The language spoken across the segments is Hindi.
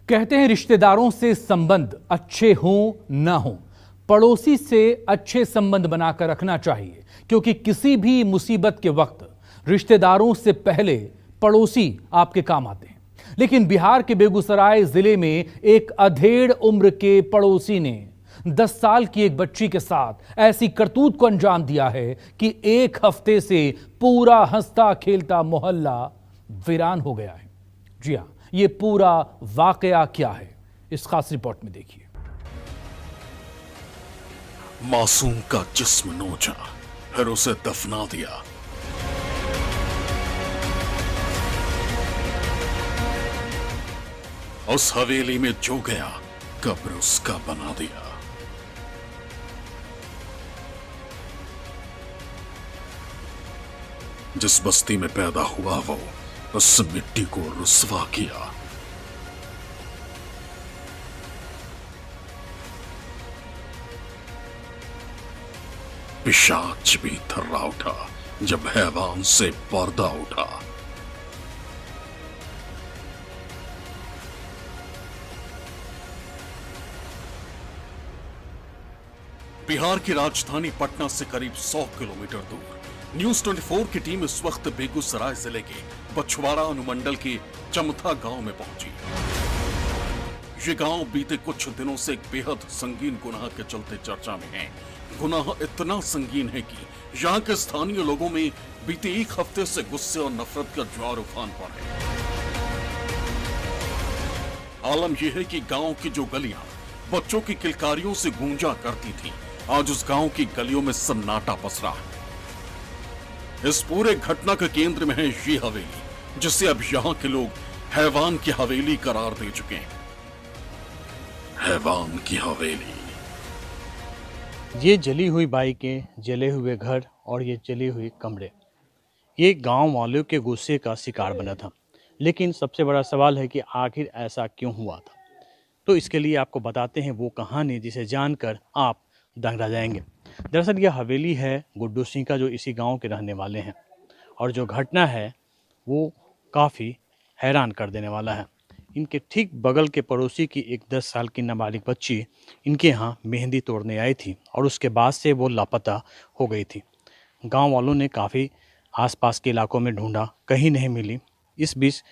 कहते हैं रिश्तेदारों से संबंध अच्छे हों न हों, पड़ोसी से अच्छे संबंध बनाकर रखना चाहिए, क्योंकि किसी भी मुसीबत के वक्त रिश्तेदारों से पहले पड़ोसी आपके काम आते हैं। लेकिन बिहार के बेगूसराय जिले में एक अधेड़ उम्र के पड़ोसी ने 10 साल की एक बच्ची के साथ ऐसी करतूत को अंजाम दिया है कि एक हफ्ते से पूरा हंसता खेलता मोहल्ला वीरान हो गया है। जी हां, ये पूरा वाकया क्या है, इस खास रिपोर्ट में देखिए। मासूम का जिस्म नोचा, फिर उसे दफना दिया। उस हवेली में जो गया कब्र उसका बना दिया। जिस बस्ती में पैदा हुआ वो उस मिट्टी को रुस्वा किया। पिशाच भी थर्रा उठा जब हैवान से पर्दा उठा। बिहार की राजधानी पटना से करीब 100 किलोमीटर दूर न्यूज 24 की टीम इस वक्त बेगूसराय जिले के बछवाड़ा अनुमंडल के चमथा गांव में पहुंची। ये गांव बीते कुछ दिनों से एक बेहद संगीन गुनाह के चलते चर्चा में है। गुनाह इतना संगीन है कि यहाँ के स्थानीय लोगों में बीते एक हफ्ते से गुस्से और नफरत का ज्वार उफान पर है। आलम यह है कि गांव की जो गलियां बच्चों की किलकारियों से गूंजा करती थी, आज उस गांव की गलियों में सन्नाटा पसरा है। इस पूरे घटना के केंद्र में है ये हवेली, जिसे अब यहाँ के लोग हैवान की हवेली करार दे चुके हैं। हैवान की हवेली। ये जली हुई बाइकें, जले हुए घर और ये जली हुई कमरे, ये गांव वालों के गुस्से का शिकार बना था। लेकिन सबसे बड़ा सवाल है कि आखिर ऐसा क्यों हुआ था। तो इसके लिए आपको बताते हैं वो कहानी जिसे जानकर आप दंग रह जाएंगे। दरअसल यह हवेली है गुड्डू सिंह का, जो इसी गांव के रहने वाले हैं, और जो घटना है वो काफ़ी हैरान कर देने वाला है। इनके ठीक बगल के पड़ोसी की एक 10 साल की नाबालिग बच्ची इनके यहाँ मेहंदी तोड़ने आई थी और उसके बाद से वो लापता हो गई थी। गांव वालों ने काफ़ी आसपास के इलाकों में ढूंढा, कहीं नहीं मिली। इस बीच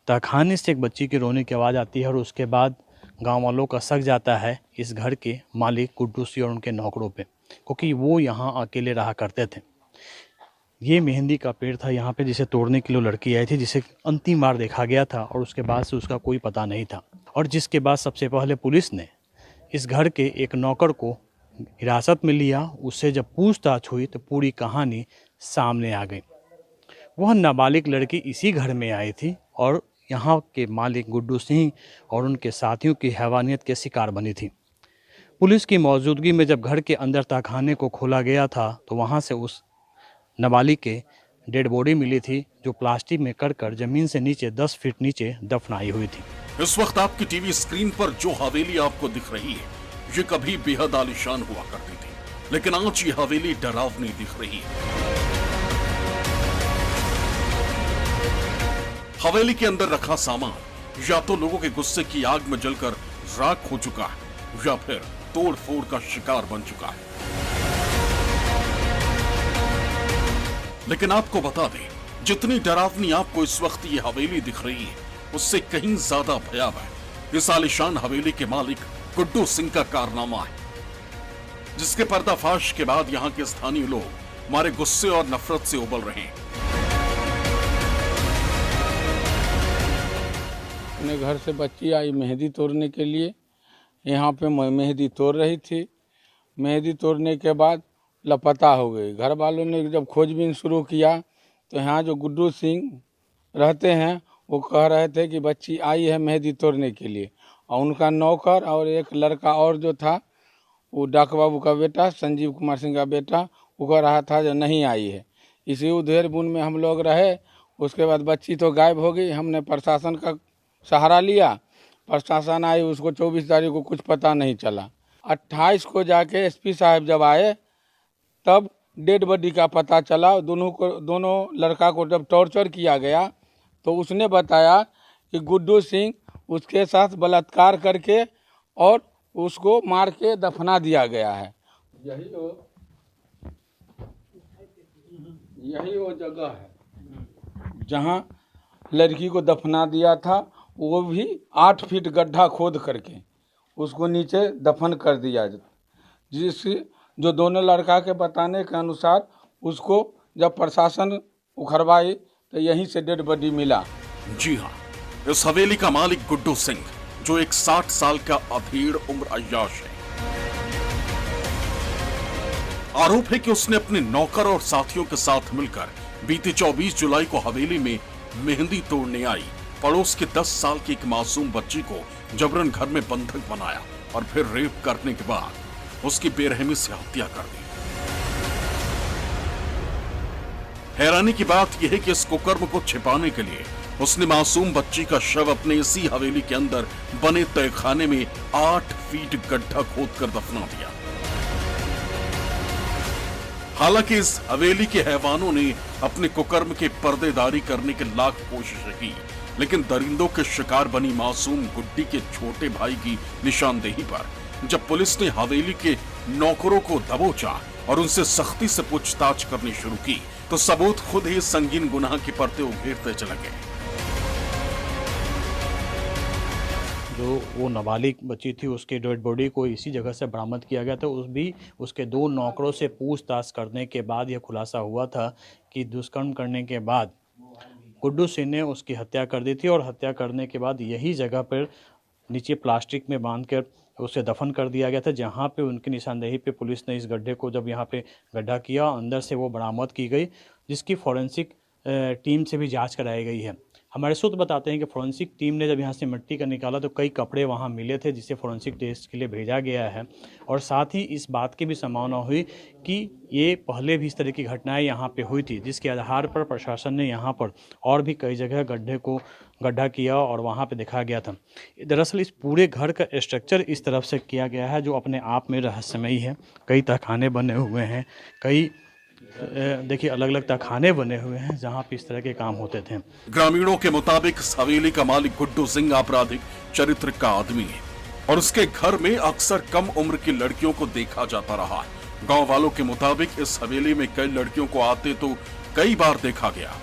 तहखाने से एक बच्ची की रोने की आवाज़ आती है और उसके बाद गांव वालों का शक जाता है इस घर के मालिक गुड्डू सिंह और उनके नौकरों पे, क्योंकि वो यहाँ अकेले रहा करते थे। ये मेहंदी का पेड़ था यहाँ पे, जिसे तोड़ने के लिए लड़की आई थी, जिसे अंतिम बार देखा गया था और उसके बाद से उसका कोई पता नहीं था। और जिसके बाद सबसे पहले पुलिस ने इस घर के एक नौकर को हिरासत में लिया। उससे जब पूछताछ हुई तो पूरी कहानी सामने आ गई। वह नाबालिग लड़की इसी घर में आई थी और यहाँ के मालिक गुड्डू सिंह और उनके साथियों की हैवानियत के शिकार बनी थी। पुलिस की मौजूदगी में जब घर के अंदर तहखाने को खोला गया था तो वहाँ से उस नाबालिग के डेड बॉडी मिली थी, जो प्लास्टिक में कटकर जमीन से नीचे 10 फीट नीचे दफनाई हुई थी। इस वक्त आपकी टीवी स्क्रीन पर जो हवेली आपको दिख रही है, ये कभी बेहद आलीशान हुआ करती थी, लेकिन आज ये हवेली डरावनी दिख रही है। हवेली के अंदर रखा सामान या तो लोगों के गुस्से की आग में जलकर राख हो चुका है या फिर तोड़ फोड़ का शिकार बन चुका है। लेकिन आपको बता दें, जितनी डरावनी आपको इस वक्त ये हवेली दिख रही है, उससे कहीं ज्यादा भयावह इस आलीशान हवेली के मालिक गुड्डू सिंह का कारनामा है, जिसके पर्दाफाश के बाद यहाँ के स्थानीय लोग हमारे गुस्से और नफरत से उबल रहे हैं। अपने घर से बच्ची आई मेहंदी तोड़ने के लिए, यहाँ पे मेहंदी तोड़ रही थी। मेहंदी तोड़ने के बाद लापता हो गई। घर वालों ने जब खोजबीन शुरू किया तो यहाँ जो गुड्डू सिंह रहते हैं वो कह रहे थे कि बच्ची आई है मेहंदी तोड़ने के लिए, और उनका नौकर और एक लड़का और जो था वो डाक बाबू का बेटा, संजीव कुमार सिंह का बेटा, वो कह रहा था जो नहीं आई है। इसी उधेड़ बुन में हम लोग रहे। उसके बाद बच्ची तो गायब हो गई। हमने प्रशासन का सहारा लिया। प्रशासन आई, उसको 24 तारीख को कुछ पता नहीं चला। 28 को जाके एसपी साहब जब आए तब डेड बॉडी का पता चला। दोनों लड़का को जब टॉर्चर किया गया तो उसने बताया कि गुड्डू सिंह उसके साथ बलात्कार करके और उसको मार के दफना दिया गया है। यही वो जगह है जहाँ लड़की को दफना दिया था, वो भी 8 फीट गड्ढा खोद करके उसको नीचे दफन कर दिया। जो दोनों लड़का के बताने के अनुसार उसको जब प्रशासन उखड़वाई तो यहीं से डेड बॉडी मिला। जी हाँ, इस हवेली का मालिक गुड्डू सिंह, जो एक 60 साल का अधेड़ उम्र अय्याश है। आरोप है कि उसने अपने नौकर और साथियों के साथ मिलकर बीती 24 जुलाई को हवेली में मेहंदी तोड़ने आई पड़ोस के 10 साल की एक मासूम बच्ची को जबरन घर में बंधक बनाया और फिर रेप करने के बाद उसकी बेरहमी से हत्या कर दी। हैरानी की बात यह है कि इस कुकर्म को छिपाने के लिए उसने मासूम बच्ची का शव अपने इसी हवेली के अंदर बने तहखाने में 8 फीट गड्ढा खोदकर दफना दिया। हालांकि इस हवेली के हैवानों ने अपने कुकर्म के पर्देदारी करने के लाख कोशिशें की, लेकिन दरिंदों के शिकार बनी मासूम गुड्डी के छोटे भाई की निशानदेही पर जब पुलिस ने हवेली के नौकरों को दबोचा और उनसे सख्ती से पूछताछ करनी शुरू की तो सबूत खुद ही संगीन गुनाह के परते उघेरते चले गए। जो वो नाबालिग बच्ची थी उसकी डेड बॉडी को इसी जगह से बरामद किया गया था। उसके 2 नौकरों से पूछताछ करने के बाद यह खुलासा हुआ था कि दुष्कर्म करने के बाद गुड्डू सिंह ने उसकी हत्या कर दी थी और हत्या करने के बाद यही जगह पर नीचे प्लास्टिक में बांधकर उसे दफन कर दिया गया था, जहां पे उनकी निशानदेही पे पुलिस ने इस गड्ढे को जब यहां पे गड्ढा किया अंदर से वो बरामद की गई, जिसकी फॉरेंसिक टीम से भी जांच कराई गई है। हमारे सूत्र बताते हैं कि फॉरेंसिक टीम ने जब यहाँ से मिट्टी का निकाला तो कई कपड़े वहाँ मिले थे जिसे फॉरेंसिक टेस्ट के लिए भेजा गया है और साथ ही इस बात की भी संभावना हुई कि ये पहले भी इस तरह की घटनाएं यहाँ पे हुई थी, जिसके आधार पर प्रशासन ने यहाँ पर और भी कई जगह गड्ढा किया और वहाँ पे देखा गया था। दरअसल इस पूरे घर का स्ट्रक्चर इस तरफ से किया गया है जो अपने आप में रहस्यमयी है। कई तहखाने बने हुए हैं, कई देखिए अलग अलग तहखाने बने हुए हैं जहां पे इस तरह के काम होते थे। ग्रामीणों के मुताबिक इस हवेली का मालिक गुड्डू सिंह आपराधिक चरित्र का आदमी है और उसके घर में अक्सर कम उम्र की लड़कियों को देखा जाता रहा है। गांव वालों के मुताबिक इस हवेली में कई लड़कियों को आते तो कई बार देखा गया,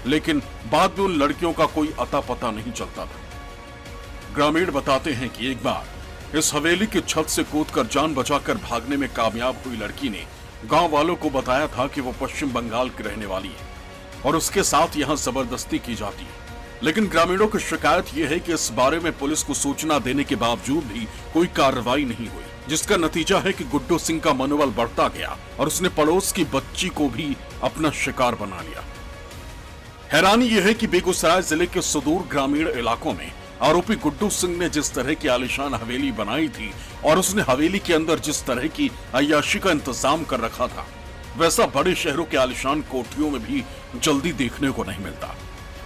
लेकिन बाद में उन लड़कियों का कोई अता पता नहीं चलता था। ग्रामीण बताते हैं कि एक बार इस हवेली की छत से कूदकर जान बचाकर भागने में कामयाब हुई लड़की ने गांव वालों को बताया था कि वो पश्चिम बंगाल की रहने वाली है और उसके साथ यहां जबरदस्ती की जाती है, लेकिन ग्रामीणों की शिकायत यह है कि इस बारे में पुलिस को सूचना देने के बावजूद भी कोई कार्रवाई नहीं हुई, जिसका नतीजा है कि गुड्डू सिंह का मनोबल बढ़ता गया और उसने पड़ोस की बच्ची को भी अपना शिकार बना लिया। हैरानी यह है कि बेगूसराय जिले के सुदूर ग्रामीण इलाकों में आरोपी गुड्डू सिंह ने जिस तरह की आलीशान हवेली बनाई थी और उसने हवेली के अंदर जिस तरह की अय्याशी का इंतजाम कर रखा था, वैसा बड़े शहरों के आलीशान कोठियों में भी जल्दी देखने को नहीं मिलता।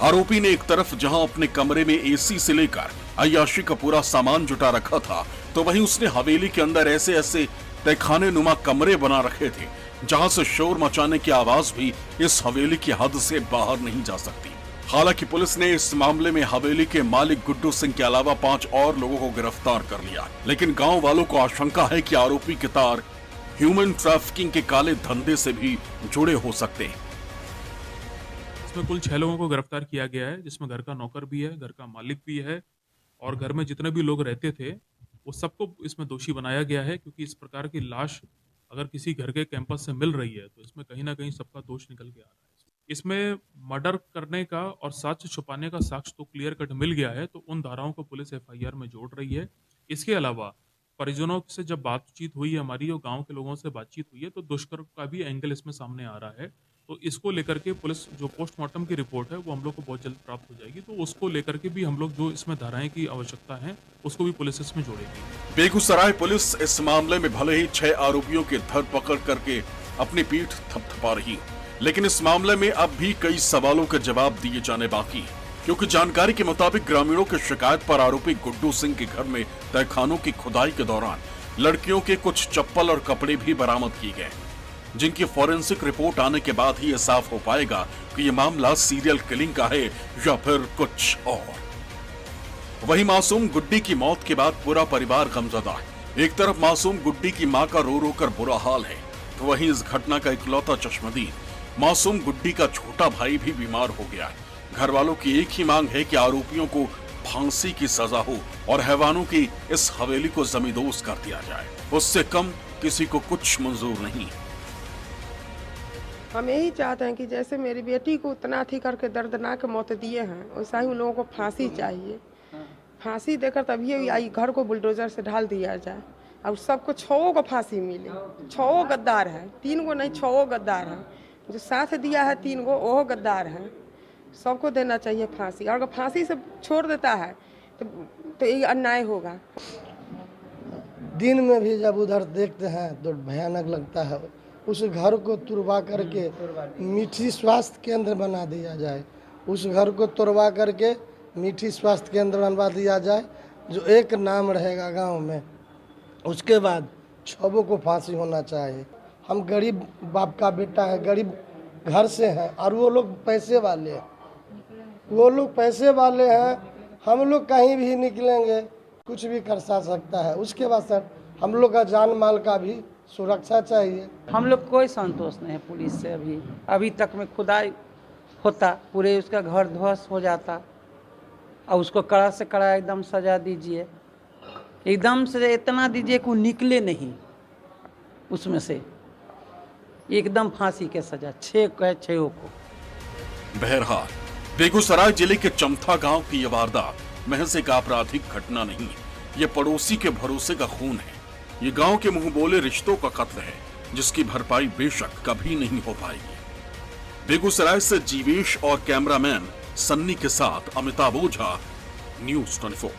आरोपी ने एक तरफ जहां अपने कमरे में एसी से लेकर अय्याशी का पूरा सामान जुटा रखा था, तो वहीं उसने हवेली के अंदर ऐसे ऐसे तहखाने नुमा कमरे बना रखे थे जहां से शोर मचाने की आवाज भी इस हवेली की हद से बाहर नहीं जा सकती। हालांकि पुलिस ने इस मामले में हवेली के मालिक गुड्डू सिंह के अलावा 5 और लोगों को गिरफ्तार कर लिया, लेकिन गांव वालों को आशंका है कि आरोपी के तार ह्यूमन ट्रैफिकिंग के काले धंधे से भी जुड़े हो सकते हैं। इसमें कुल 6 लोगों को गिरफ्तार किया गया है, जिसमें घर का नौकर भी है, घर का मालिक भी है और घर में जितने भी लोग रहते थे वो सबको इसमें दोषी बनाया गया है, क्योंकि इस प्रकार की लाश अगर किसी घर के कैंपस से मिल रही है तो इसमें कहीं ना कहीं सबका दोष निकल के आ रहा है। इसमें मर्डर करने का और साक्ष्य छुपाने का साक्ष्य तो क्लियर कट मिल गया है, तो उन धाराओं को पुलिस एफआईआर में जोड़ रही है। इसके अलावा परिजनों से जब बातचीत हुई है हमारी और गांव के लोगों से बातचीत हुई है तो दुष्कर्म का भी एंगल इसमें सामने आ रहा है। तो इसको लेकर के पुलिस जो पोस्टमार्टम की रिपोर्ट है वो हम लोग को बहुत जल्द प्राप्त हो जाएगी, तो उसको लेकर के भी हम लोग जो इसमें धाराएं की आवश्यकता है उसको भी पुलिस इसमें जोड़ेगी। बेगूसराय पुलिस इस मामले में भले ही 6 आरोपियों की धरपकड़ करके अपनी पीठ थपथपा रही है, लेकिन इस मामले में अब भी कई सवालों के जवाब दिए जाने बाकी हैं, क्योंकि जानकारी के मुताबिक ग्रामीणों की शिकायत पर आरोपी गुड्डू सिंह के घर में तहखानों की खुदाई के दौरान लड़कियों के कुछ चप्पल और कपड़े भी बरामद किए गए, जिनकी फॉरेंसिक रिपोर्ट आने के बाद ही यह साफ हो पाएगा कि यह मामला सीरियल किलिंग का है या फिर कुछ और। वहीं मासूम गुड्डी की मौत के बाद पूरा परिवार गमजदा है। एक तरफ मासूम गुड्डी की मां का रो रो कर बुरा हाल है, तो वहीं इस घटना का इकलौता चश्मदीद मासूम गुड्डी का छोटा भाई भी बीमार हो गया है। घर वालों की एक ही मांग है कि आरोपियों को फांसी की सजा हो और हैवानों की इस हवेली को जमींदोज कर दिया जाए। उससे कम किसी को कुछ मंजूर नहीं। हम यही चाहते हैं कि जैसे मेरी बेटी को उतना थी करके दर्दनाक मौत दिए हैं, वैसा ही उन लोगों को फांसी चाहिए। फांसी देकर तभी आई घर को बुलडोजर से ढाल दिया जाए और सबको 6 को फांसी मिले। 6 गद्दार है, 3 को नहीं 6 गद्दार है। जो साथ दिया है 3 को वो गद्दार है। सबको देना चाहिए फांसी, और अगर फांसी से छोड़ देता है तो ये अन्याय होगा। दिन में भी जब उधर देखते हैं तो भयानक लगता है। उस घर को तुड़वा करके मीठी स्वास्थ्य केंद्र बना दिया जाए। उस घर को तुड़वा करके मीठी स्वास्थ्य केंद्र बनवा दिया जाए, जो एक नाम रहेगा गांव में। उसके बाद 6 को फांसी होना चाहिए। हम गरीब बाप का बेटा है, गरीब घर से हैं, और वो लोग पैसे वाले हैं। वो लोग पैसे वाले हैं, हम लोग कहीं भी निकलेंगे कुछ भी कर सकता है। उसके बाद सर हम लोग का जान माल का भी सुरक्षा चाहिए। हम लोग कोई संतोष नहीं है पुलिस से। अभी तक में खुदाई होता, पूरे उसका घर ध्वस्त हो जाता, और उसको कड़ा से कड़ा एकदम सजा दीजिए, एकदम से इतना दीजिए कि वो निकले नहीं उसमें से, एकदम फांसी के सजा 6 को। बहरहाल बेगूसराय जिले के चमथा गांव की यह वारदात महज एक आपराधिक घटना नहीं, ये पड़ोसी के भरोसे का खून है। ये गांव के मुंह बोले रिश्तों का कत्ल है, जिसकी भरपाई बेशक कभी नहीं हो पाएगी। बेगूसराय से जीवेश और कैमरामैन सन्नी के साथ अमिताभ ओझा, न्यूज़ 24।